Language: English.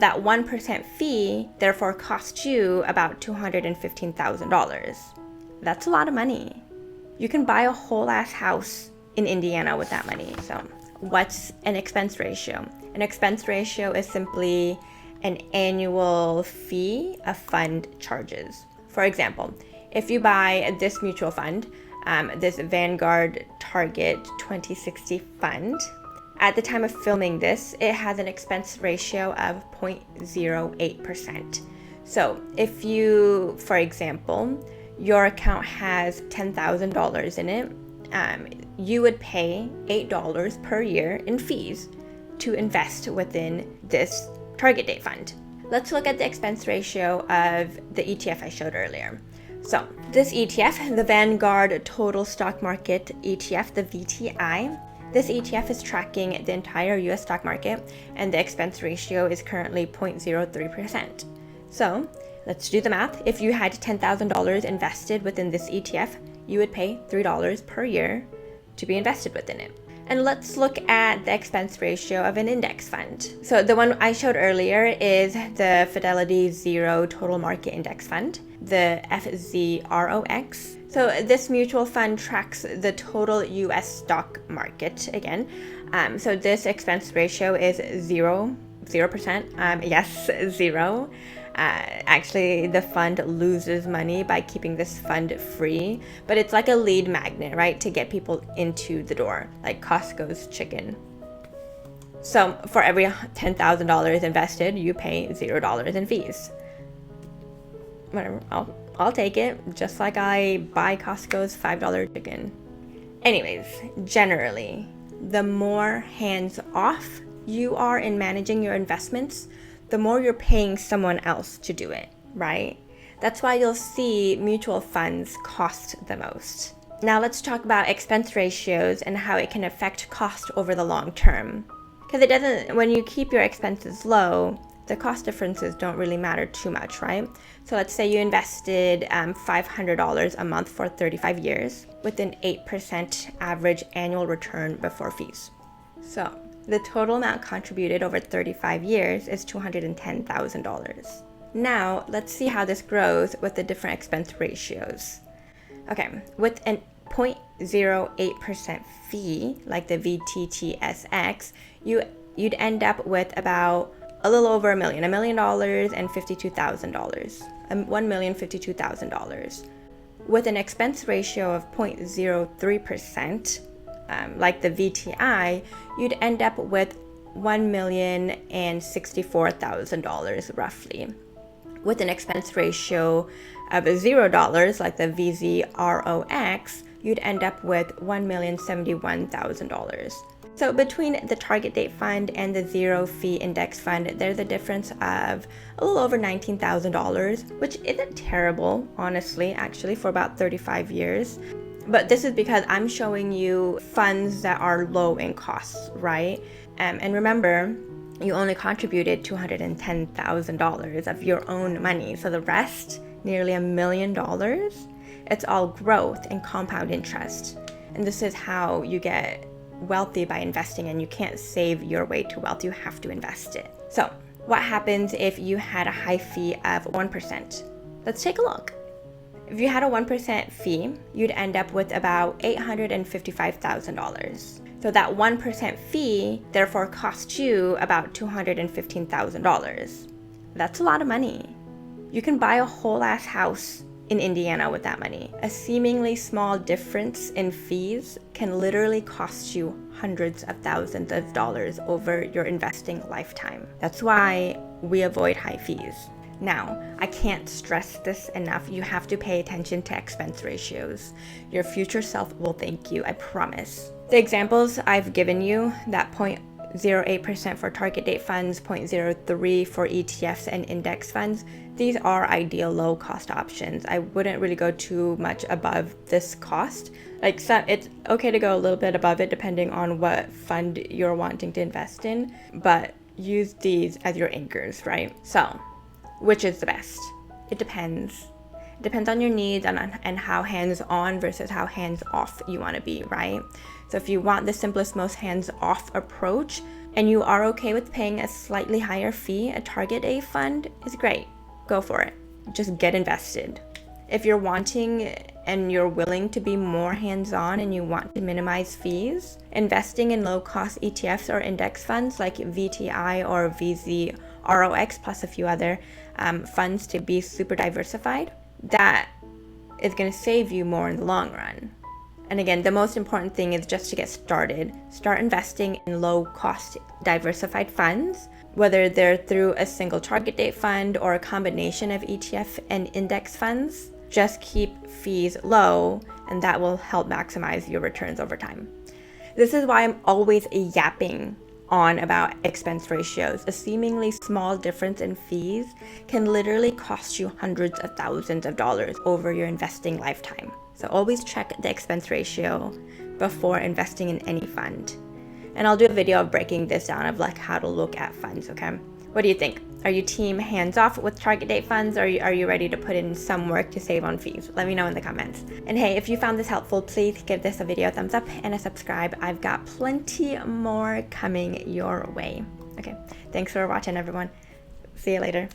That 1% fee therefore costs you about $215,000. That's a lot of money. You can buy a whole ass house in Indiana with that money. So what's an expense ratio? An expense ratio is simply an annual fee a fund charges. For example, if you buy this mutual fund, this Vanguard Target 2060 fund, at the time of filming this, it has an expense ratio of 0.08%. So if you, for example, your account has $10,000 in it, you would pay $8 per year in fees to invest within this target date fund. Let's look at the expense ratio of the ETF I showed earlier. So this ETF, the Vanguard Total Stock Market ETF, the VTI, this ETF is tracking the entire US stock market, and the expense ratio is currently 0.03%. So let's do the math. If you had $10,000 invested within this ETF, you would pay $3 per year to be invested within it. And let's look at the expense ratio of an index fund. So the one I showed earlier is the Fidelity Zero Total Market Index Fund, the FZROX. So this mutual fund tracks the total US stock market again. So this expense ratio is 0%. Yes, zero. Actually, the fund loses money by keeping this fund free, but it's like a lead magnet, right, to get people into the door, like Costco's chicken. So for every $10,000 invested, you pay $0 in fees. Whatever, I'll take it, just like I buy Costco's $5 chicken. Anyways, generally, the more hands-off you are in managing your investments, the more you're paying someone else to do it, right? That's why you'll see mutual funds cost the most. Now let's talk about expense ratios and how it can affect cost over the long term. Because when you keep your expenses low, the cost differences don't really matter too much, right? So let's say you invested $500 a month for 35 years with an 8% average annual return before fees. So the total amount contributed over 35 years is $210,000. Now, let's see how this grows with the different expense ratios. Okay, with a 0.08% fee, like the VTTSX, you'd end up with about a little over $1 million and $52,000. $1,052,000. With an expense ratio of 0.03%, like the VTI, you'd end up with $1,064,000 roughly. With an expense ratio of $0, like the VZROX, you'd end up with $1,071,000. So between the target date fund and the zero fee index fund, there's a difference of a little over $19,000, which isn't terrible, honestly, actually, for about 35 years. But this is because I'm showing you funds that are low in costs, right? And remember, you only contributed $210,000 of your own money. So the rest, nearly $1 million, it's all growth and compound interest. And this is how you get wealthy by investing, and you can't save your way to wealth. You have to invest it. So what happens if you had a high fee of 1%? Let's take a look. If you had a 1% fee, you'd end up with about $855,000. So that 1% fee therefore costs you about $215,000. That's a lot of money. You can buy a whole ass house in Indiana with that money. A seemingly small difference in fees can literally cost you hundreds of thousands of dollars over your investing lifetime. That's why we avoid high fees. Now, I can't stress this enough. You have to pay attention to expense ratios. Your future self will thank you, I promise. The examples I've given you, that 0.08% for target date funds, 0.03 for ETFs and index funds, these are ideal low cost options. I wouldn't really go too much above this cost. It's okay to go a little bit above it depending on what fund you're wanting to invest in, but use these as your anchors, right? So, which is the best? It depends. It depends on your needs and how hands-on versus how hands-off you want to be, right? So if you want the simplest, most hands-off approach, and you are okay with paying a slightly higher fee, a target date fund is great. Go for it. Just get invested. If you're wanting and you're willing to be more hands-on and you want to minimize fees, investing in low-cost ETFs or index funds like VTI or FZROX plus a few other funds to be super diversified, that is going to save you more in the long run. And again, the most important thing is just to get started. Start investing in low-cost diversified funds, whether they're through a single target date fund or a combination of ETF and index funds. Just keep fees low, and that will help maximize your returns over time. This is why I'm always yapping on about expense ratios. A seemingly small difference in fees can literally cost you hundreds of thousands of dollars over your investing lifetime. So always check the expense ratio before investing in any fund. And I'll do a video of breaking this down of like how to look at funds, okay? What do you think? Are you team hands-off with target date funds, or are you ready to put in some work to save on fees? Let me know in the comments. And hey, if you found this helpful, please give this a video a thumbs up and a subscribe. I've got plenty more coming your way. Okay, thanks for watching, everyone. See you later.